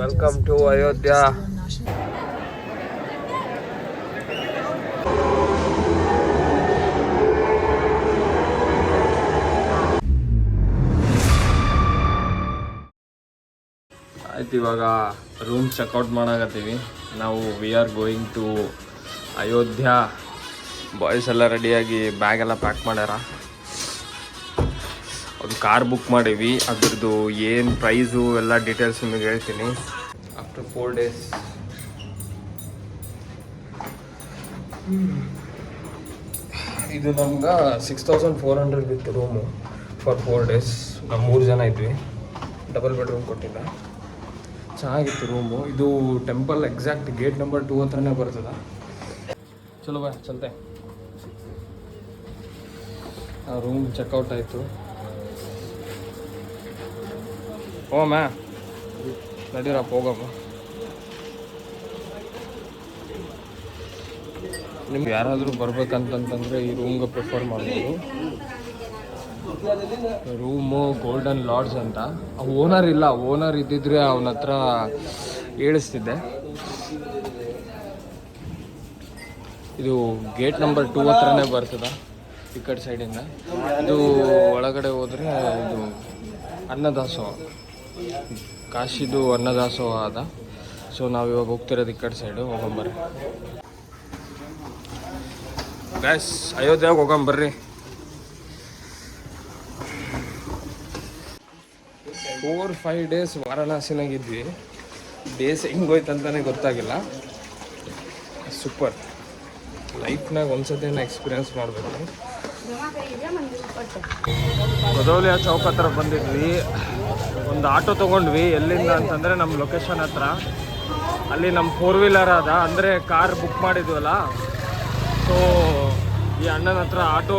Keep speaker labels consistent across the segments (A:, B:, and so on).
A: Welcome to Ayodhya. ಆಯ್ತು, ಇವಾಗ room checkout ಮಾಡಾಕತ್ತೀವಿ ನಾವು. We are going to Ayodhya. Boys ಎಲ್ಲ ರೆಡಿಯಾಗಿ ಬ್ಯಾಗ್ ಎಲ್ಲ ಪ್ಯಾಕ್ ಮಾಡ್ಯಾರ. ಒಂದು ಕಾರ್ ಬುಕ್ ಮಾಡೀವಿ. ಅದ್ರದ್ದು ಏನು ಪ್ರೈಸು ಎಲ್ಲ ಡೀಟೇಲ್ಸ್ ನಿಮಗೆ ಹೇಳ್ತೀನಿ ಆಫ್ಟರ್ 4 days. ಇದು ನಮ್ಗೆ 6400 ಬಿತ್ತು ರೂಮು ಫಾರ್ 4 days. ನಾವು 3 ಜನ ಇದ್ವಿ. ಡಬಲ್ ಬೆಡ್ರೂಮ್ ಕೊಟ್ಟಿದ್ದ. ಚೆನ್ನಾಗಿತ್ತು ರೂಮು. ಇದು ಟೆಂಪಲ್ ಎಕ್ಸಾಕ್ಟ್ ಗೇಟ್ ನಂಬರ್ 2 ಹತ್ರನೇ ಬರ್ತದೆ. ಚಲೋ ಬಾ ಚಲತೆ. ರೂಮ್ ಚೆಕ್ಔಟ್ ಆಯಿತು. ಹೋಗಮ್ಮ, ನಡೀರಪ್ಪ ಹೋಗಮ್ಮ. ನಿಮ್ಗೆ ಯಾರಾದರೂ ಬರ್ಬೇಕಂತಂತಂದರೆ ಈ ರೂಮ್ಗೆ ಪ್ರಿಫರ್ ಮಾಡ್ಬೋದು. ರೂಮು ಗೋಲ್ಡನ್ ಲಾಡ್ಜ್ ಅಂತ. ಓನರ್ ಇಲ್ಲ, ಓನರ್ ಇದ್ದಿದ್ರೆ ಅವನ ಹತ್ರ ಹೇಳಿಸ್ತಿದ್ದೆ. ಇದು ಗೇಟ್ ನಂಬರ್ 2 ಹತ್ರನೇ ಬರ್ತದೆ ಈ ಕಡೆ ಸೈಡಿಂದ. ಇದು ಒಳಗಡೆ ಹೋದರೆ ಇದು ಅನ್ನದಾಸೋಹ, ಕಾಶಿದು ಅನ್ನದಾಸೋಹ ಅದ. ಸೊ ನಾವು ಇವಾಗ ಹೋಗ್ತಿರೋದು ಈ ಕಡೆ ಸೈಡು. ಹೋಗಂಬರ್ರಿ ಗೈಸ್, ಅಯೋಧ್ಯೆಗೆ ಹೋಗಂಬರ್ರಿ. 4-5 days ವಾರಣಾಸಿನಾಗಿದ್ವಿ. ಡೇಸ್ ಹೆಂಗೋಯ್ತು ಅಂತಲೇ ಗೊತ್ತಾಗಿಲ್ಲ. ಸೂಪರ್. ಲೈಫ್ನಾಗ ಒಂದ್ಸತಿನ ಎಕ್ಸ್ಪೀರಿಯನ್ಸ್ ಮಾಡಬೇಕು. ಗೊದೌಲಿಯ ಚೌಕ್ ಹತ್ರ ಬಂದಿದ್ವಿ. ಒಂದು ಆಟೋ ತೊಗೊಂಡ್ವಿ. ಎಲ್ಲಿಂದ ಅಂತಂದರೆ ನಮ್ಮ ಲೊಕೇಶನ್ ಹತ್ರ. ಅಲ್ಲಿ ನಮ್ಮ 4-wheeler ಅದ, ಅಂದರೆ ಕಾರ್ ಬುಕ್ ಮಾಡಿದ್ವಲ್ಲ. ಸೊ ಈ ಅಣ್ಣನ ಹತ್ರ ಆಟೋ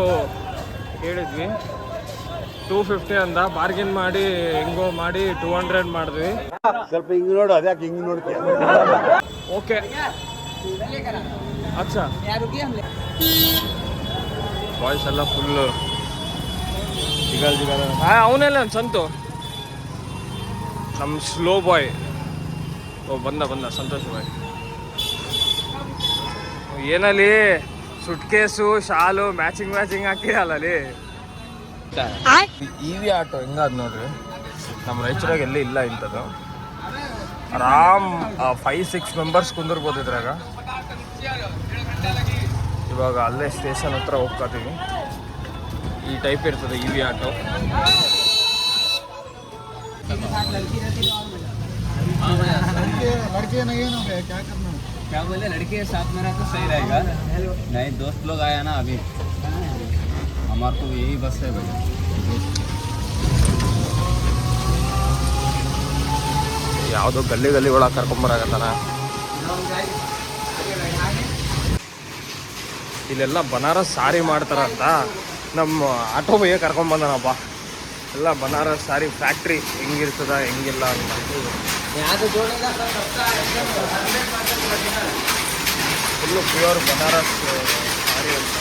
A: ಹೇಳಿದ್ವಿ. 250 ಅಂದ. ಬಾರ್ಗಿನ್ ಮಾಡಿ ಹೆಂಗೋ ಮಾಡಿ 200 ಮಾಡಿದ್ವಿ.
B: ಸ್ವಲ್ಪ ಹಿಂಗೆ ನೋಡು, ಅದ್ಯಾಕೆ ಹಿಂಗೆ ನೋಡ್ತೀಯ?
A: ಓಕೆ ಅಚ್ಚಾ. ಬಾಯ್ಸ್ ಎಲ್ಲ ಫುಲ್ಲು ಜಿಗಲ್ ಜಿಗಲ್. ಅವನೆಲ್ಲ ಸಂತು, ನಮ್ಮ ಸ್ಲೋ ಬಾಯ್. ಓ ಬಂದ ಸಂತೋಷ್ ಬಾಯ್. ಏನಲ್ಲಿ ಸುಟ್ಕೇಸು ಶಾಲು ಮ್ಯಾಚಿಂಗ್ ಹಾಕಿರಲ್ಲ ಅಲ್ಲಿ. EV ಆಟೋ ಹಿಂಗಾದ್ ನೋಡ್ರಿ. ನಮ್ಮ ರಾಯಚೂರಾಗ ಎಲ್ಲಿ ಇಲ್ಲ ಇಂಥದ್ದು. ಆರಾಮ್ 5-6 ಮೆಂಬರ್ಸ್ ಕುಂದಿರ್ಬೋದು ಇದ್ರಾಗ. ಇವಾಗ ಅಲ್ಲೇ ಸ್ಟೇಷನ್ ಹತ್ರ ಹೋಗ್ಕೋತೀವಿ. ಈ ಟೈಪ್ ಇರ್ತದೆ EV ಆಟೋ.
C: क्या बोले, लड़के साथ में रहा तो सही रहेगा. नहीं, दोस्त लोग आया ना अभी, हमारे को यही बस है भैया.
A: ಯಾವುದೋ ಗಲ್ಲಿ ಒಳಗೆ ಕರ್ಕೊಂಬರಾಗತ್ತಾನ. ಇಲ್ಲೆಲ್ಲ ಬನಾರಸ್ ಸಾರಿ ಮಾಡ್ತಾರಂತ. ನಮ್ಮ ಆಟೋ ಬೈಯ ಕರ್ಕೊಂಬಂದನಪ್ಪ. ಎಲ್ಲ ಬನಾರಸ್ ಸಾರಿ ಫ್ಯಾಕ್ಟ್ರಿ ಹೆಂಗಿರ್ತದ ಹೆಂಗಿಲ್ಲ ಅಂತ. ಫುಲ್ಲು ಪ್ಯೂರ್ ಬನಾರಸ್ ಸಾರಿ ಅಂತ.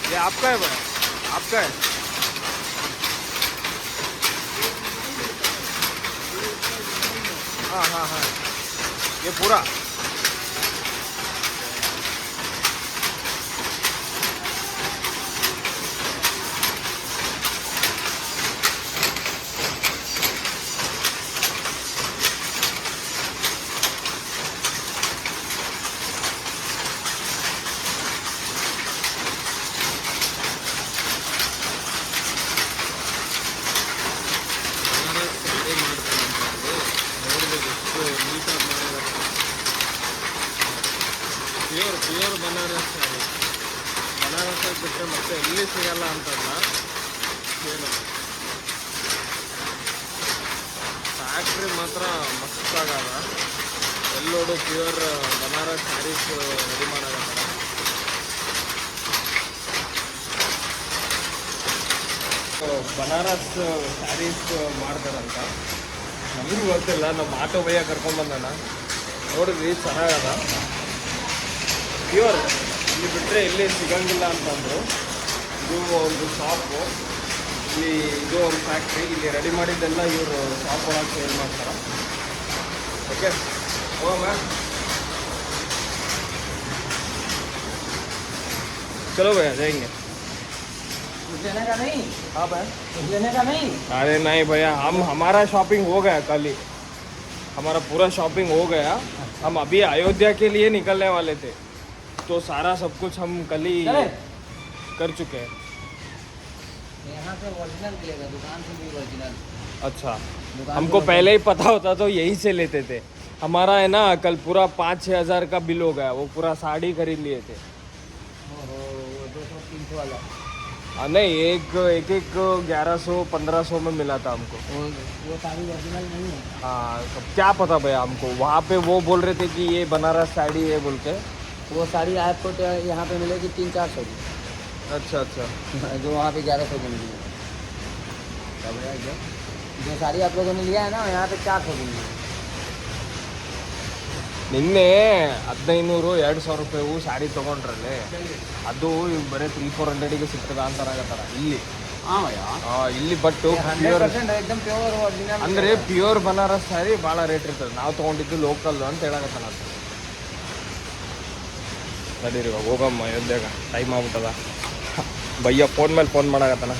A: ये आपका है बड़ा, आपका है? हाँ ये पूरा ಪ್ಯೂರ್ ಬನಾರಸ್ ಸ್ಯಾರಿ. ಬನಾರಸ್ ಬಿಟ್ಟರೆ ಮತ್ತೆ ಎಲ್ಲಿ ಸಿಗಲ್ಲ ಅಂತಲ್ಲ. ಏನು ಫ್ಯಾಕ್ಟ್ರಿ ಮಾತ್ರ ಮಸ್ತಾಗದ. ಎಲ್ಲೋಡು ಪ್ಯೂರ್ ಬನಾರಸ್ ಸ್ಯಾರೀಸ್ ರೆಡಿ ಮಾಡಾಕತ್ತಾರ. ಬನಾರಸ್ ಸ್ಯಾರೀಸ್ ಮಾಡ್ತಾರಂತ. ನಮಗೂ ಗೊತ್ತಿಲ್ಲ, ನಮ್ಮ ಆಟೋ ಭಯ್ಯ ಕರ್ಕೊಂಡ್ಬಂದಾನ. ನೋಡಿದ್ವಿ, ಚೆನ್ನಾಗದ, ಪ್ಯೂರ್. ಇಲ್ಲಿ ಬಿಟ್ಟರೆ ಇಲ್ಲಿ ಸಿಗಂಗಿಲ್ಲ ಅಂತಂದರು. ಇದು ಒಂದು ಶಾಪು, ಇಲ್ಲಿ ಇದು ಒಂದು ಫ್ಯಾಕ್ಟ್ರಿ. ಇಲ್ಲಿ ರೆಡಿ ಮಾಡಿದ್ದೆಲ್ಲ ಇವರು ಶಾಪ್ ಒಳಗೆ ಸೇಲ್ ಮಾಡ್ತಾರೆ. ಓಕೆ, ಹೋಗಮ್ಮ. चलो भैया जाएंगे.
C: लेने का नहीं?
A: हाँ भाई,
C: लेने का नहीं?
A: अरे नहीं भैया, हमारा शॉपिंग हो गया कल ही. हमारा पूरा शॉपिंग हो गया. हम अभी अयोध्या के लिए निकलने वाले थे, तो सारा सब कुछ हम कल ही कर चुके हैं.
C: यहाँ से ओरिजिनल मिलेगा, दुकान से भी ओरिजिनल.
A: अच्छा, हमको पहले ही पता होता तो यहीं से लेते थे. हमारा है ना कल पूरा 5-6 हज़ार का बिल हो गया. वो पूरा साड़ी खरीद लिए थे.
C: 200-300 वाला.
A: नहीं, एक 1100-1500 में मिला था हमको.
C: वो साड़ी ओरिजिनल नहीं है.
A: हाँ, सब क्या पता भैया हमको. वहाँ पे वो बोल रहे थे कि ये बनारस साड़ी है बोल के.
C: वो साड़ी आपको तो यहाँ पे मिलेगी 300-400 की.
A: अच्छा अच्छा.
C: जो वहाँ पे 1100 की मिलेगी. तब है जो साड़ी आप लोगों ने लिया है ना, यहाँ पे 400 की मिलेगी.
A: ನಿನ್ನೆ 1500-2000 ರೂಪಾಯಿ ಸ್ಯಾರಿ ತೊಗೊಂಡ್ರಲ್ಲೇ, ಅದು ಬರೀ 300-400ಗೆ ಸಿಗ್ತದ ಅಂತಾರಾಗತ್ತಾರ ಇಲ್ಲಿ. ಇಲ್ಲಿ ಬಟ್ಟು ಪ್ಯೂರ್,
C: एकदम प्योर ओरिजिनल
A: ಅಂದರೆ ಪ್ಯೂರ್ ಬನಾರಸ್ ಸ್ಯಾರಿ ಭಾಳ ರೇಟ್ ಇರ್ತದೆ. ನಾವು ತೊಗೊಂಡಿದ್ದು ಲೋಕಲ್ ಅಂತ ಹೇಳಕತ್ತಾನ. ನಡೀರಿ ಇವಾಗ ಹೋಗಮ್ಮ ಅಯೋಧ್ಯಾಗ, ಟೈಮ್ ಆಗ್ಬಿಟ್ಟದ. ಭಯ್ಯ ಫೋನ್ ಮೇಲೆ ಫೋನ್ ಮಾಡಕತ್ತಾನ.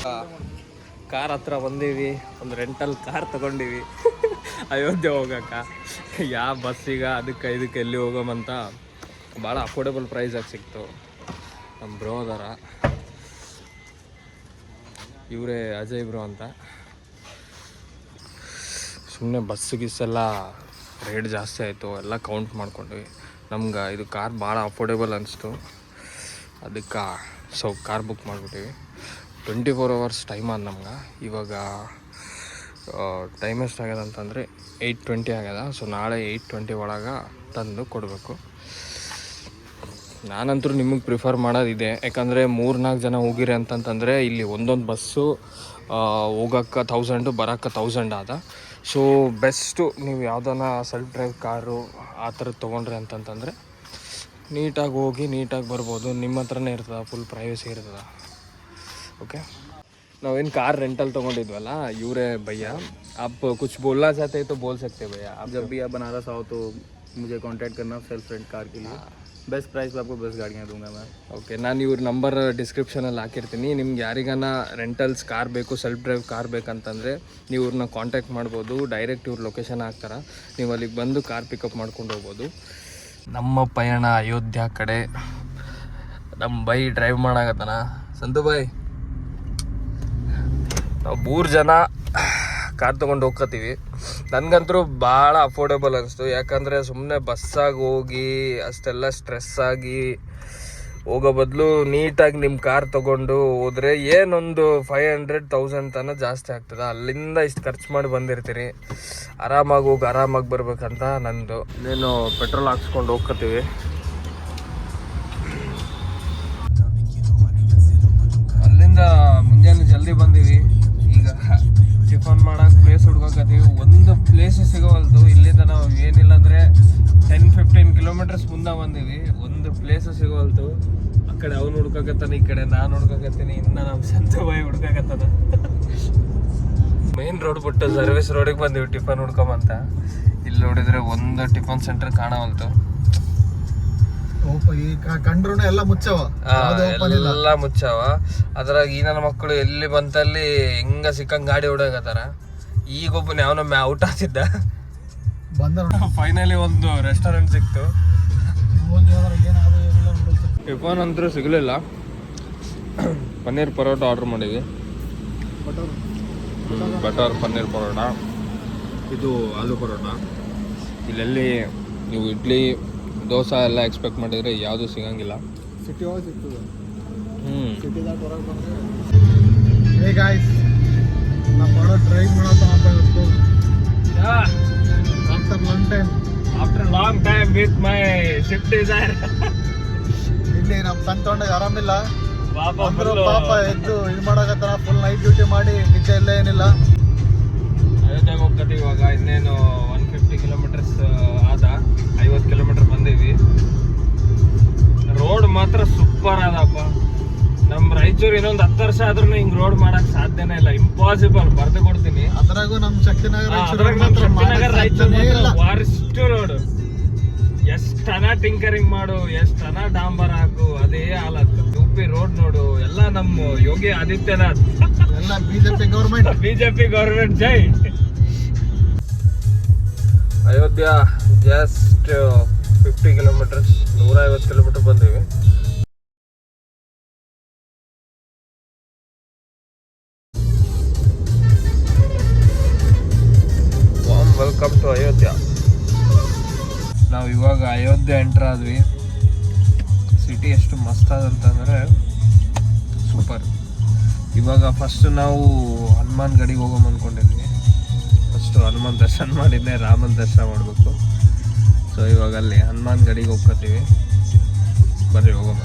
A: ಕಾರ್ ಹತ್ರ ಬಂದೀವಿ, ಒಂದು ರೆಂಟಲ್ ಕಾರ್ ತಗೊಂಡಿವಿ ಅಯೋಧ್ಯೆ ಹೋಗಕ್ಕೆ. ಯಾವ ಬಸ್ಸಿಗ ಅದಕ್ಕೆ ಇದಕ್ಕೆ ಎಲ್ಲಿ ಹೋಗೋಮಂತ ಭಾಳ ಅಫೋರ್ಡೆಬಲ್ ಪ್ರೈಸಾಗಿ ಸಿಕ್ತು. ನಮ್ಮ ಬ್ರೋ ಅದಾರ, ಇವರೇ ಅಜಯ್ ಬ್ರೋ ಅಂತ. ಸುಮ್ಮನೆ ಬಸ್ಸು ಗಿಸ್ಸೆಲ್ಲ ರೇಟ್ ಜಾಸ್ತಿ ಆಯಿತು, ಎಲ್ಲ ಕೌಂಟ್ ಮಾಡ್ಕೊಂಡ್ವಿ. ನಮ್ಗೆ ಇದು ಕಾರ್ ಭಾಳ ಅಫೋರ್ಡೆಬಲ್ ಅನಿಸ್ತು, ಅದಕ್ಕೆ ಕಾರ್ ಬುಕ್ ಮಾಡಿಬಿಟ್ಟಿವಿ. 24 hours ಟೈಮ್ ಆದ ನಮ್ಗೆ. ಇವಾಗ ಟೈಮ್ ಎಷ್ಟಾಗ್ಯದ ಅಂತಂದರೆ 8:20 ಆಗ್ಯದ. ಸೊ ನಾಳೆ 8:20 ಒಳಗೆ ತಂದು ಕೊಡಬೇಕು. ನಾನಂತೂ ನಿಮಗೆ ಪ್ರಿಫರ್ ಮಾಡೋದಿದೆ, ಯಾಕಂದರೆ 3-4 ಜನ ಹೋಗಿರಿ ಅಂತಂತಂದರೆ ಇಲ್ಲಿ ಒಂದೊಂದು ಬಸ್ಸು ಹೋಗೋಕ್ಕೆ 1000, ಬರೋಕ್ಕೆ 1000 ಆದ. ಸೊ ಬೆಸ್ಟು ನೀವು ಯಾವುದನ್ನ ಸೆಲ್ಫ್ ಡ್ರೈವ್ ಕಾರು ಆ ಥರದ್ದು ತೊಗೊಂಡ್ರಿ ಅಂತಂತಂದರೆ ನೀಟಾಗಿ ಹೋಗಿ ನೀಟಾಗಿ ಬರ್ಬೋದು. ನಿಮ್ಮ ಹತ್ರನೇ ಇರ್ತದೆ, ಫುಲ್ ಪ್ರೈವಸಿ ಇರ್ತದೆ. ओके, नावेन कार रेंटल ತೊಗೊಂಡಿದ್ವಲ್ಲ, ಇವರೇ भैया. आप कुछ बोलना चाहते हैं तो बोल सकते हैं भैया. आप
D: जब भी आप बनारस आओ तो मुझे कांटेक्ट करना सेल्फ रेंट कार के लिए. बेस्ट प्राइस पे आपको बेस्ट गाड़ियाँ दूंगा मैं.
A: ಓಕೆ, ನಾನು ಇವ್ರ ನಂಬರ್ ಡಿಸ್ಕ್ರಿಪ್ಷನಲ್ಲಿ ಹಾಕಿರ್ತೀನಿ. ನಿಮ್ಗೆ ಯಾರಿಗಾನ ರೆಂಟಲ್ಸ್ ಕಾರ್ ಬೇಕು, ಸೆಲ್ಫ್ ಡ್ರೈವ್ ಕಾರ್ ಬೇಕಂತಂದರೆ ನೀವು ಇವ್ರನ್ನ ಕಾಂಟ್ಯಾಕ್ಟ್ ಮಾಡ್ಬೋದು. ಡೈರೆಕ್ಟ್ ಇವ್ರ ಲೊಕೇಶನ್ ಹಾಕ್ತಾರೆ, ನೀವು ಅಲ್ಲಿಗೆ ಬಂದು ಕಾರ್ ಪಿಕಪ್ ಮಾಡ್ಕೊಂಡು ಹೋಗ್ಬೋದು. ನಮ್ಮ ಪಯಣ ಅಯೋಧ್ಯ ಕಡೆ. ನಮ್ಮ ಬೈ ಡ್ರೈವ್ ಮಾಡಾಕತ್ತಾನ. ಸಂತು ಬೈ, ನಾವು 3 ಜನ ಕಾರ್ ತೊಗೊಂಡು ಹೋಗ್ಕತ್ತೀವಿ. ನನಗಂತೂ ಭಾಳ ಅಫೋರ್ಡೆಬಲ್ ಅನಿಸ್ತು, ಯಾಕಂದರೆ ಸುಮ್ಮನೆ ಬಸ್ಸಾಗಿ ಹೋಗಿ ಅಷ್ಟೆಲ್ಲ ಸ್ಟ್ರೆಸ್ ಆಗಿ ಹೋಗೋ ಬದಲು ನೀಟಾಗಿ ನಿಮ್ಮ ಕಾರ್ ತೊಗೊಂಡು ಹೋದರೆ ಏನೊಂದು 500-1000 ತನಕ ಜಾಸ್ತಿ ಆಗ್ತದೆ. ಅಲ್ಲಿಂದ ಇಷ್ಟು ಖರ್ಚು ಮಾಡಿ ಬಂದಿರ್ತೀರಿ, ಆರಾಮಾಗಿ ಹೋಗಿ ಆರಾಮಾಗಿ ಬರ್ಬೇಕಂತ ನಂದು. ಇನ್ನೇನು ಪೆಟ್ರೋಲ್ ಹಾಕ್ಸ್ಕೊಂಡು ಹೋಗ್ಕತ್ತೀವಿ. ಅಲ್ಲಿಂದ ಮುಂಜಾನೆ ಜಲ್ದಿ ಬಂದೀವಿ. ಈಗ ಟಿಫನ್ ಮಾಡೋಕೆ ಪ್ಲೇಸ್ ಹುಡ್ಕೋಕತ್ತೀವಿ. ಒಂದು ಪ್ಲೇಸು ಸಿಗೋವಲ್ದು. ಇಲ್ಲಿಂದ ನಾವು ಏನಿಲ್ಲ ಅಂದರೆ 10-15 ಕಿಲೋಮೀಟರ್ಸ್ ಮುಂದೆ ಬಂದೀವಿ, ಒಂದು ಪ್ಲೇಸು ಸಿಗೋವಲ್ತು. ಆ ಕಡೆ ಅವ್ನು ಹುಡ್ಕೋಕತ್ತಾನ, ಈ ಕಡೆ ನಾನು ಹುಡ್ಕೋಕತ್ತೀನಿ, ಇನ್ನು ನಮ್ಮ ಸಂತು ಬಾಯಿ ಹುಡ್ಕೋಕತ್ತಾನ. ಮೇನ್ ರೋಡ್ ಬಿಟ್ಟು ಸರ್ವಿಸ್ ರೋಡಿಗೆ ಬಂದೀವಿ ಟಿಫನ್ ಹುಡ್ಕೊಂಬಂತ. ಇಲ್ಲಿ ನೋಡಿದರೆ ಒಂದು ಟಿಫನ್ ಸೆಂಟರ್ ಕಾಣವಲ್ತು.
B: ಕಂಡ್ರು ಎಲ್ಲ ಮುಚ್ಚವ,
A: ಎಲ್ಲ ಮುಚ್ಚಾವ. ಅದ್ರಾಗ ಈ ನನ್ನ ಮಕ್ಕಳು ಎಲ್ಲಿ ಬಂತಲ್ಲಿ ಹಿಂಗ ಸಿಕ್ಕಂಗ್ ಗಾಡಿ ಹೊಡಕತ್ತಾರ. ಈಗೊಬ್ಬನ ಯಾವನೊಮ್ಮೆ ಔಟ್ ಆಗ್ತಿದ್ದ. ಫೈನಲಿ ಒಂದು ರೆಸ್ಟೋರೆಂಟ್ ಸಿಕ್ತು. ಟಿಫನ್ ಅಂತೂ ಸಿಗಲಿಲ್ಲ. ಪನ್ನೀರ್ ಪರೋಟ ಆರ್ಡ್ರ್ ಮಾಡಿದ್ವಿ, ಬಟರ್ ಪನ್ನೀರ್ ಪರೋಟ. ಇದು ಆಲೂ ಪರೋಟ. ಇಲ್ಲೆಲ್ಲಿ ನೀವು ಇಡ್ಲಿ ದೋಸೆ ಎಲ್ಲ ಎಕ್ಸ್ಪೆಕ್ಟ್ ಮಾಡಿದರೆ ಯಾವುದು ಸಿಗಂಗಿಲ್ಲ.
B: ಸಿಟಿ ಒಳಗೆ ಸಿಗ್ತದೆ.
A: ಸಿಟಿದಾಗ
B: ಹೊರಗೆ ಬಂದರೆ ಹೇ ಗಾಯ್ಸ್, ನಮ್ಮ ಮಾಡೋ ಡ್ರೈವ್ ಮಾಡೋ
A: after long time with my Swift Dzire.
B: ಇಲ್ಲಿ ನಮ್ಮ ಸಣ್ಣ ತೊಗೊಂಡಾಗ ಆರಾಮಿಲ್ಲ, ಅಂದ್ರು ಪಾಪ ಎದ್ದು ಇದು ಮಾಡಕತ್ತಾರ, ಫುಲ್ ನೈಟ್ ಡ್ಯೂಟಿ ಮಾಡಿ ನಿಜ ಎಲ್ಲ ಏನಿಲ್ಲ.
A: ಅಯೋಧ್ಯೆಗೆ ಹೋಗ್ತೀವಿ ಇವಾಗ. ಇನ್ನೇನು 150 ಕಿಲೋಮೀಟರ್ಸ್ ಆದ, 50 ಕಿಲೋಮೀಟರ್ ಬಂದೀವಿ. ರೋಡ್ ಮಾತ್ರ ಸೂಪರ್ ಆದಪ್ಪ. ನಮ್ಮ ರಾಯಚೂರು ಇನ್ನೊಂದು 10 ವರ್ಷ ಆದ್ರೂ ಹಿಂಗ್ ರೋಡ್ ಮಾಡಕ್ ಸಾಧ್ಯನೇ ಇಲ್ಲ, ಇಂಪಾಸಿಬಲ್. ಬರ್ದು ಕೊಡ್ತೀನಿ.
B: ಅದ್ರಾಗೂ ನಮ್ ಶಕ್ತಿನಗರ
A: ವರ್ಸ್ಟ್ ರೋಡ್. ಎಷ್ಟನ ಟಿಂಕರಿಂಗ್ ಮಾಡು, ಎಷ್ಟನ ಡಾಂಬರ್ ಹಾಕು, ಅದೇ ಹಾಲತ್ತು. UP ರೋಡ್ ನೋಡು, ಎಲ್ಲ ನಮ್ಮ ಯೋಗಿ ಆದಿತ್ಯನಾಥ್,
B: ಎಲ್ಲ ಬಿಜೆಪಿ
A: ಗೌರ್ಮೆಂಟ್ ಜೈ. ಅಯೋಧ್ಯ ಜಸ್ಟ್ 50 ಕಿಲೋಮೀಟರ್ಸ್, 150 ಕಿಲೋಮೀಟರ್ ಬಂದೀವಿ. Welcome to Ayodhya. ನಾವು ಇವಾಗ ಅಯೋಧ್ಯೆ ಎಂಟರ್ ಆದ್ವಿ. ಸಿಟಿ ಎಷ್ಟು ಮಸ್ತ್ ಆದಂತಂದರೆ ಸೂಪರ್. ಇವಾಗ ಫಸ್ಟ್ ನಾವು ಹನುಮಾನ್ ಗಡಿಗೆ ಹೋಗೋಮ್ ಅಂದ್ಕೊಂಡಿದ್ವಿ. ಫಸ್ಟು ಹನುಮಾನ್ ದರ್ಶನ ಮಾಡಿದ್ದೆ, ರಾಮನ ದರ್ಶನ ಮಾಡಬೇಕು. ಸೊ ಇವಾಗ ಅಲ್ಲಿ ಹನುಮಾನ್ ಗಡಿಗೆ ಹೋಗ್ಕೋತೀವಿ. ಬರ್ರಿ ಹೋಗೋಣ.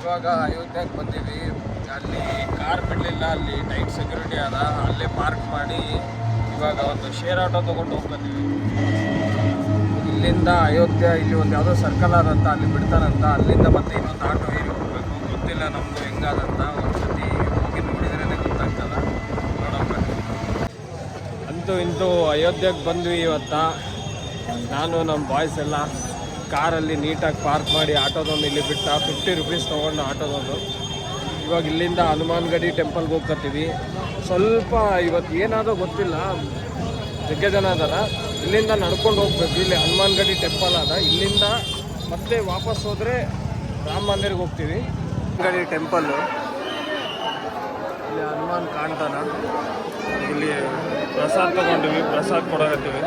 A: ಇವಾಗ ಅಯೋಧ್ಯೆಗೆ ಬಂದೀವಿ. ಅಲ್ಲಿ ಕಾರ್ ಬಿಡಲಿಲ್ಲ, ಅಲ್ಲಿ ಟೈಟ್ ಸೆಕ್ಯೂರಿಟಿ ಅದ, ಅಲ್ಲೇ ಪಾರ್ಕ್ ಮಾಡಿ ಇವಾಗ ಒಂದು ಶೇರ್ ಆಟೋ ತೊಗೊಂಡು ಹೋಗ್ತೀವಿ. ಇಲ್ಲಿಂದ ಅಯೋಧ್ಯ, ಇಲ್ಲಿ ಒಂದು ಯಾವುದೋ ಸರ್ಕಲ್ ಆದಂತ, ಅಲ್ಲಿ ಬಿಡ್ತಾರಂತ. ಅಲ್ಲಿಂದ ಮತ್ತೆ ಇನ್ನೊಂದು ಆಟೋ ಏರಿ ಹೋಗ್ಬೇಕು. ಗೊತ್ತಿಲ್ಲ ನಮ್ಮದು ಹೆಂಗಾದಂತ. ಒಂದ್ಸತಿ ಹೋಗಿ ನೋಡಿದ್ರೇ ಗೊತ್ತಾಗ್ತದ. ನೋಡೋಣ. ಅಂತೂ ಇಂತೂ ಅಯೋಧ್ಯೆಗೆ ಬಂದ್ವಿ ಇವತ್ತ. ನಾನು ನಮ್ಮ ಬಾಯ್ಸ್ ಎಲ್ಲ ಕಾರಲ್ಲಿ ನೀಟಾಗಿ ಪಾರ್ಕ್ ಮಾಡಿ ಆಟೋದೊಂದು ಇಲ್ಲಿ ಬಿಟ್ಟ 50 ರುಪೀಸ್ ತೊಗೊಂಡು ಆಟೋದೊಂದು. ಇವಾಗ ಇಲ್ಲಿಂದ ಹನುಮಾನ್ ಗಡಿ ಟೆಂಪಲ್ಗೆ ಹೋಗ್ತೀವಿ. ಸ್ವಲ್ಪ ಇವತ್ತು ಏನಾದೋ ಗೊತ್ತಿಲ್ಲ, ಜಗ್ಗೆ ಜನ ಅದಾರ. ಇಲ್ಲಿಂದ ನಡ್ಕೊಂಡು ಹೋಗ್ಬೇಕು. ಇಲ್ಲಿ ಹನುಮಾನ್ ಗಡಿ ಟೆಂಪಲ್ ಅದ. ಇಲ್ಲಿಂದ ಮತ್ತೆ ವಾಪಸ್ ಹೋದರೆ ರಾಮ ಮಂದಿರ್ಗೆ ಹೋಗ್ತೀವಿ. ಗಡಿ ಟೆಂಪಲ್ಲು, ಇಲ್ಲಿ ಹನುಮಾನ್ ಕಾಣ್ತಾನ. ಇಲ್ಲಿ ಪ್ರಸಾದ ತೊಗೊಂಡಿವಿ, ಪ್ರಸಾದ ಕೊಡಕತ್ತೀವಿ.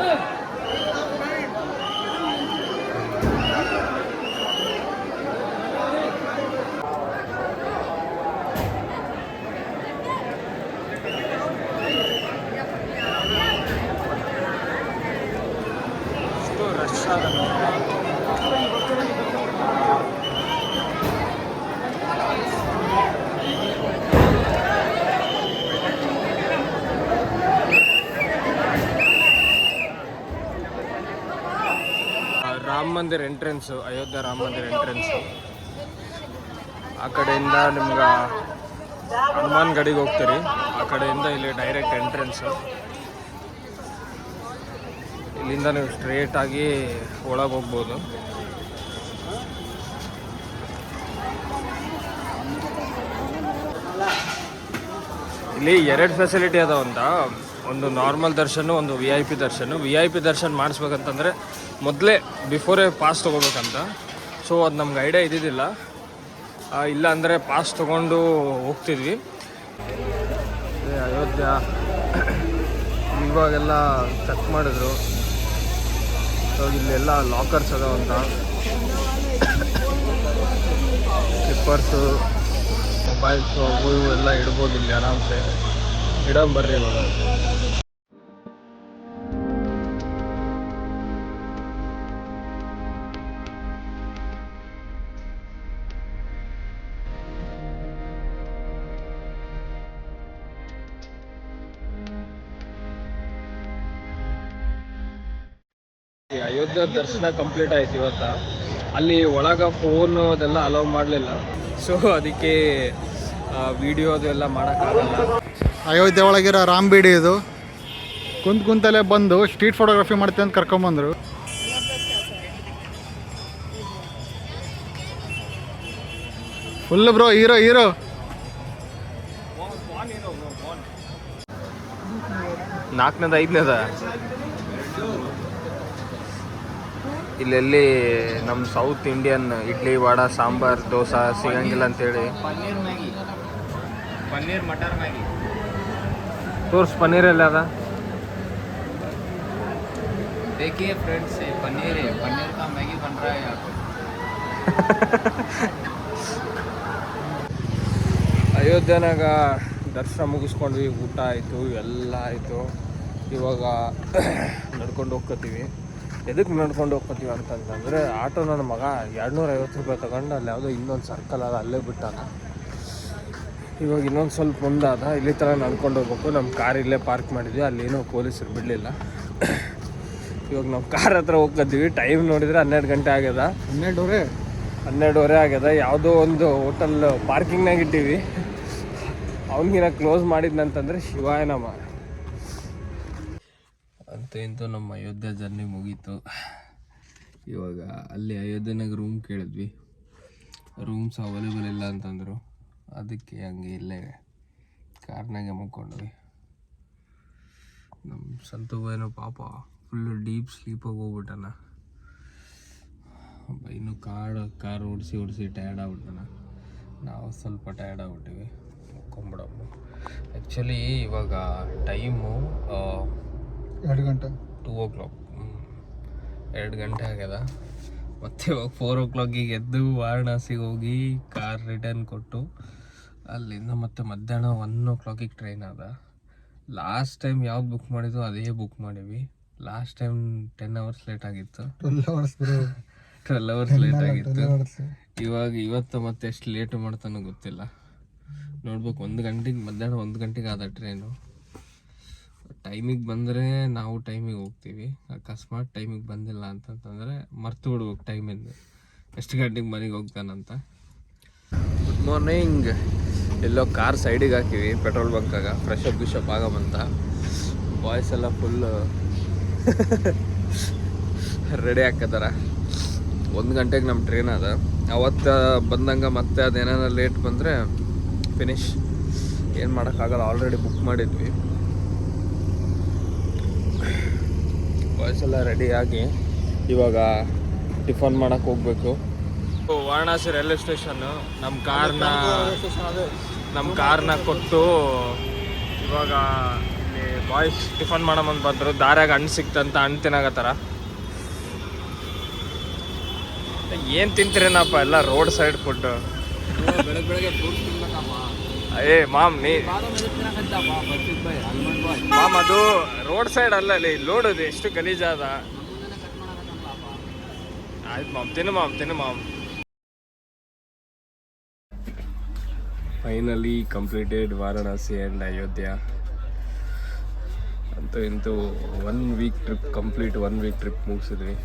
A: ರಶ್ ಆದ. ರಾಮ ಮಂದಿರ ಎಂಟ್ರೆನ್ಸು, ಅಯೋಧ್ಯ ರಾಮ ಮಂದಿರ ಎಂಟ್ರೆನ್ಸು. ಆ ಕಡೆಯಿಂದ ನಿಮ್ಗೆ ಹನುಮಾನ್ ಗಡಿಗೆ ಹೋಗ್ತೀರಿ. ಆ ಕಡೆಯಿಂದ ಇಲ್ಲಿ ಡೈರೆಕ್ಟ್ ಎಂಟ್ರೆನ್ಸು. ಇಲ್ಲಿಂದ ನೀವು ಸ್ಟ್ರೇಟಾಗಿ ಒಳಗೆ ಹೋಗ್ಬೋದು. ಇಲ್ಲಿ 2 ಫೆಸಿಲಿಟಿ ಅದಾವಂತ. ಒಂದು ನಾರ್ಮಲ್ ದರ್ಶನ, ಒಂದು VIP ದರ್ಶನ. VIP ದರ್ಶನ ಮಾಡಿಸ್ಬೇಕಂತಂದರೆ ಮೊದಲೇ ಬಿಫೋರೇ ಪಾಸ್ ತೊಗೋಬೇಕಂತ. ಸೊ ಅದು ನಮ್ಗೆ ಐಡಿಯಾ ಇದ್ದಿದ್ದಿಲ್ಲ. ಇಲ್ಲ ಅಂದರೆ ಪಾಸ್ ತೊಗೊಂಡು ಹೋಗ್ತಿದ್ವಿ. ಅಯೋಧ್ಯ ಇವಾಗೆಲ್ಲ ಚೆಕ್ ಮಾಡಿದ್ರು. ಸೊ ಇಲ್ಲೆಲ್ಲ ಲಾಕರ್ಸ್ ಅದಾವಂತ. ಸ್ಲಿಪ್ಪರ್ಸು, ಮೊಬೈಲ್ಸು, ಅವು ಇವು ಎಲ್ಲ ಇಡ್ಬೋದು ಇಲ್ಲಿ ಆರಾಮ್ಸೆ. ಇಡಂಬರ್ರಿ ಇವಾಗ. ಅಯೋಧ್ಯ ದರ್ಶನ ಕಂಪ್ಲೀಟ್ ಆಯ್ತು ಇವತ್ತ. ಅಲ್ಲಿ ಒಳಗೆ ಫೋನ್ ಅದೆಲ್ಲ ಅಲೌ ಮಾಡಲಿಲ್ಲ. ಸೊ ಅದಕ್ಕೆ ವಿಡಿಯೋ ಅದೆಲ್ಲ ಮಾಡೋಕ್ಕಾಗಲ್ಲ.
B: ಅಯೋಧ್ಯೆ ಒಳಗಿರೋ ರಾಮ್ ಬೀಡಿ ಇದು. ಕುಂತಲ್ಲೇ ಬಂದು ಸ್ಟ್ರೀಟ್ ಫೋಟೋಗ್ರಫಿ ಮಾಡ್ತೀವಿ ಅಂತ ಕರ್ಕೊಂಬಂದರು. Full bro hero.
A: ನಾಲ್ಕನೇದ 5ನೇದ ಇಲ್ಲೆಲ್ಲಿ ನಮ್ಮ ಸೌತ್ ಇಂಡಿಯನ್ ಇಡ್ಲಿ, ವಡಾ, ಸಾಂಬಾರ್, ದೋಸೆ ಸಿಗಂಗಿಲ್ಲ ಅಂತೇಳಿ.
C: ಪನ್ನೀರ್ ಮಟರ್ ಮ್ಯಾಗಿ
A: ತೋರ್ಸ್. ಪನ್ನೀರ್ ಎಲ್ಲ ಅದ.
C: देखिए फ्रेंड्स, पनीर है, पनीर का मैगी बन रहा है यहाँ पे.
A: ಅಯೋಧ್ಯೆನಾಗ ದರ್ಶನ ಮುಗಿಸ್ಕೊಂಡ್ವಿ, ಊಟ ಆಯಿತು, ಎಲ್ಲ ಆಯಿತು. ಇವಾಗ ನಡ್ಕೊಂಡು ಹೋಗ್ಕೋತೀವಿ. ಎದಕ್ಕೆ ನಡ್ಕೊಂಡು ಹೋಗ್ಕೊತೀವಿ ಅಂತಂದರೆ ಆಟೋ ನನ್ನ ಮಗ 250 ರೂಪಾಯಿ ತೊಗೊಂಡು ಅಲ್ಲಿ ಯಾವುದೋ ಇನ್ನೊಂದು ಸರ್ಕಲ್ ಅದ ಅಲ್ಲೇ ಬಿಟ್ಟಾನ. ಇವಾಗ ಇನ್ನೊಂದು ಸ್ವಲ್ಪ ಮುಂದಾದ, ಇಲ್ಲಿ ಥರ ನಡ್ಕೊಂಡು ಹೋಗ್ಬೇಕು. ನಮ್ಮ ಕಾರ್ ಇಲ್ಲೇ ಪಾರ್ಕ್ ಮಾಡಿದ್ವಿ, ಅಲ್ಲೇನೂ ಪೊಲೀಸರು ಬಿಡಲಿಲ್ಲ. ಇವಾಗ ನಾವು ಕಾರ್ ಹತ್ರ ಹೋಗ್ತಿದ್ವಿ. ಟೈಮ್ ನೋಡಿದರೆ 12 ಗಂಟೆ ಆಗ್ಯದ. 12:30 ಆಗ್ಯದ. ಯಾವುದೋ ಒಂದು ಹೋಟೆಲ್ ಪಾರ್ಕಿಂಗ್ನಾಗ ಇಟ್ಟೀವಿ. ಅವನಿಗಿನ ಕ್ಲೋಸ್ ಮಾಡಿದ್ನಂತಂದರೆ ಶಿವಾಯ ನಮ್ಮ ಅಂತೂ ಇಂತೂ ನಮ್ಮ ಅಯೋಧ್ಯೆ ಜರ್ನಿ ಮುಗೀತು. ಇವಾಗ ಅಲ್ಲಿ ಅಯೋಧ್ಯೆನಾಗ ರೂಮ್ ಕೇಳಿದ್ವಿ, ರೂಮ್ಸ್ ಅವೈಲೇಬಲ್ ಇಲ್ಲ ಅಂತಂದರು. ಅದಕ್ಕೆ ಹಂಗೆ ಇಲ್ಲೇ ಕಾರ್ನಾಗೆ ಮುಕ್ಕೊಂಡ್ವಿ. ನಮ್ಮ ಸಂತುವೇನೋ ಪಾಪ ಫುಲ್ಲು ಡೀಪ್ ಸ್ಲೀಪಾಗಿ ಹೋಗ್ಬಿಟ್ಟಾನ. ಇನ್ನು ಕಾರ್ ಓಡಿಸಿ ಟಯರ್ಡ್ ಆಗ್ಬಿಟ್ಟಾನ. ನಾವು ಸ್ವಲ್ಪ ಟಯರ್ಡ್ ಆಗ್ಬಿಟ್ಟಿವಿ, ಮುಕ್ಕೊಂಬಿಡಮ್ಮ. ಆ್ಯಕ್ಚುಲಿ ಇವಾಗ ಟೈಮು
B: 2 ಗಂಟೆ
A: 2 o'clock 2 ಗಂಟೆ ಆಗ್ಯದ. ಮತ್ತು ಇವಾಗ 4 o'clock ಎದ್ದು ವಾರಣಾಸಿಗೆ ಹೋಗಿ ಕಾರ್ ರಿಟರ್ನ್ ಕೊಟ್ಟು ಅಲ್ಲಿಂದ ಮತ್ತೆ ಮಧ್ಯಾಹ್ನ 1 o'clock ಟ್ರೈನ್ ಅದ. ಲಾಸ್ಟ್ ಟೈಮ್ ಯಾವ್ದು ಬುಕ್ ಮಾಡಿದ್ವು ಅದೇ ಬುಕ್ ಮಾಡೀವಿ. ಲಾಸ್ಟ್ ಟೈಮ್ 10 hours ಲೇಟ್ ಆಗಿತ್ತು, 12 hours ಲೇಟ್ ಆಗಿತ್ತು. ಇವತ್ತು ಮತ್ತೆ ಎಷ್ಟು ಲೇಟ್ ಮಾಡ್ತಾನೋ ಗೊತ್ತಿಲ್ಲ, ನೋಡ್ಬೇಕು. 1 ಗಂಟೆಗೆ ಮಧ್ಯಾಹ್ನ 1 ಗಂಟೆಗೆ ಆದ ಟ್ರೈನು. ಟೈಮಿಗೆ ಬಂದರೆ ನಾವು ಟೈಮಿಗೆ ಹೋಗ್ತೀವಿ. ಅಕಸ್ಮಾತ್ ಟೈಮಿಗೆ ಬಂದಿಲ್ಲ ಅಂತಂತಂದರೆ ಮರ್ತು ಬಿಡ್ಬೇಕು ಟೈಮಿಂದ, ಎಷ್ಟು ಗಂಟೆಗೆ ಮನೆಗೆ ಹೋಗ್ತಾನಂತ. Good morning. ಎಲ್ಲೋ ಕಾರ್ ಸೈಡಿಗೆ ಹಾಕಿವಿ ಪೆಟ್ರೋಲ್ ಬಂಕಾಗ, ಫ್ರೆಶ್ ಅಪ್ ಆಗಮಂತ. ಬಾಯ್ಸ್ ಎಲ್ಲ ಫುಲ್ ರೆಡಿ ಹಾಕತ್ತಾರ. 1 ಗಂಟೆಗೆ ನಮ್ಮ ಟ್ರೈನ್ ಅದ. ಅವತ್ತು ಬಂದಂಗೆ ಮತ್ತೆ ಅದೇನಾರ ಲೇಟ್ ಬಂದರೆ ಫಿನಿಶ್, ಏನು ಮಾಡೋಕ್ಕಾಗಲ್ಲ. ಆಲ್ರೆಡಿ ಬುಕ್ ಮಾಡಿದ್ವಿ. ಬಾಯ್ಸ್ ಎಲ್ಲ ರೆಡಿಯಾಗಿ ಇವಾಗ ಟಿಫನ್ ಮಾಡೋಕ್ಕೆ ಹೋಗ್ಬೇಕು. Varanasi railway station. ನಮ್ಮ ಕಾರ್ನ ಕೊಟ್ಟು ಇವಾಗ ಇಲ್ಲಿ ಬಾಯ್ಸ್ ಟಿಫನ್ ಮಾಡಮಂತ ಬಂದರು. ದಾರ್ಯಾಗ ಹಣ್ಣು ಸಿಕ್ತಂತ ಹಣ್ಣು ತಿನ್ನಾಗತ್ತಾರ. ಏನು ತಿಂತೀರೇನಪ್ಪ ಎಲ್ಲ ರೋಡ್ ಸೈಡ್ ಫುಡ್.
C: ಬೆಳಗ್ಗೆ ಫ್ರೂಟ್ಸ್ ತಿನ್ಬೇಕಮ್ಮ.
A: ಮಾಮ್ ಮಾಮ್ ಅದು ರೋಡ್ ಸೈಡ್ ಅಲ್ಲ, ಅಲ್ಲಿ ಲೋಡದು ಎಷ್ಟು ಗಲೀಜಾದ. ಆಯ್ತು ಮಾಮ್, ತಿನ್ನು mom. Finally completed Varanasi and Ayodhya. ಅಂತೂ ಇಂತೂ 1 week trip complete, 1 week trip ಮುಗಿಸಿದ್ವಿ.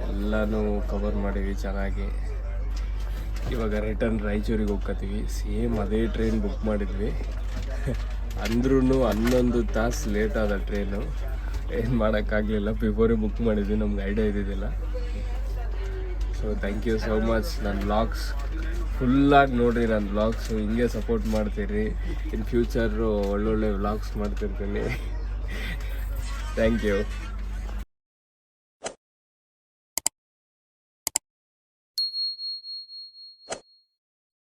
A: ಎಲ್ಲನೂ ಕವರ್ ಮಾಡೀವಿ ಚೆನ್ನಾಗಿ. ಇವಾಗ ರಿಟರ್ನ್ ರಾಯಚೂರಿಗೆ ಹೋಗ್ತೀವಿ. ಸೇಮ್ ಅದೇ ಟ್ರೈನ್ ಬುಕ್ ಮಾಡಿದ್ವಿ, ಅಂದ್ರೂ 11 ತಾಸು ಲೇಟ್ ಆದ ಟ್ರೈನು. ಏನು ಮಾಡೋಕ್ಕಾಗಲಿಲ್ಲ, ಬಿಫೋರೇ ಬುಕ್ ಮಾಡಿದ್ವಿ, ನಮ್ಗೆ ಐಡಿಯಾ ಇದ್ದಿದ್ದಿಲ್ಲ. So thank you so much. ನನ್ನ ವ್ಲಾಗ್ಸ್ ಫುಲ್ಲಾಗಿ ನೋಡಿರಿ, ನನ್ನ ವ್ಲಾಗ್ಸು ಹಿಂಗೆ ಸಪೋರ್ಟ್ ಮಾಡ್ತೀರಿ. ಇನ್ ಫ್ಯೂಚರು ಒಳ್ಳೊಳ್ಳೆ ವ್ಲಾಗ್ಸ್ ಮಾಡ್ತಿರ್ತೀನಿ. Thank you.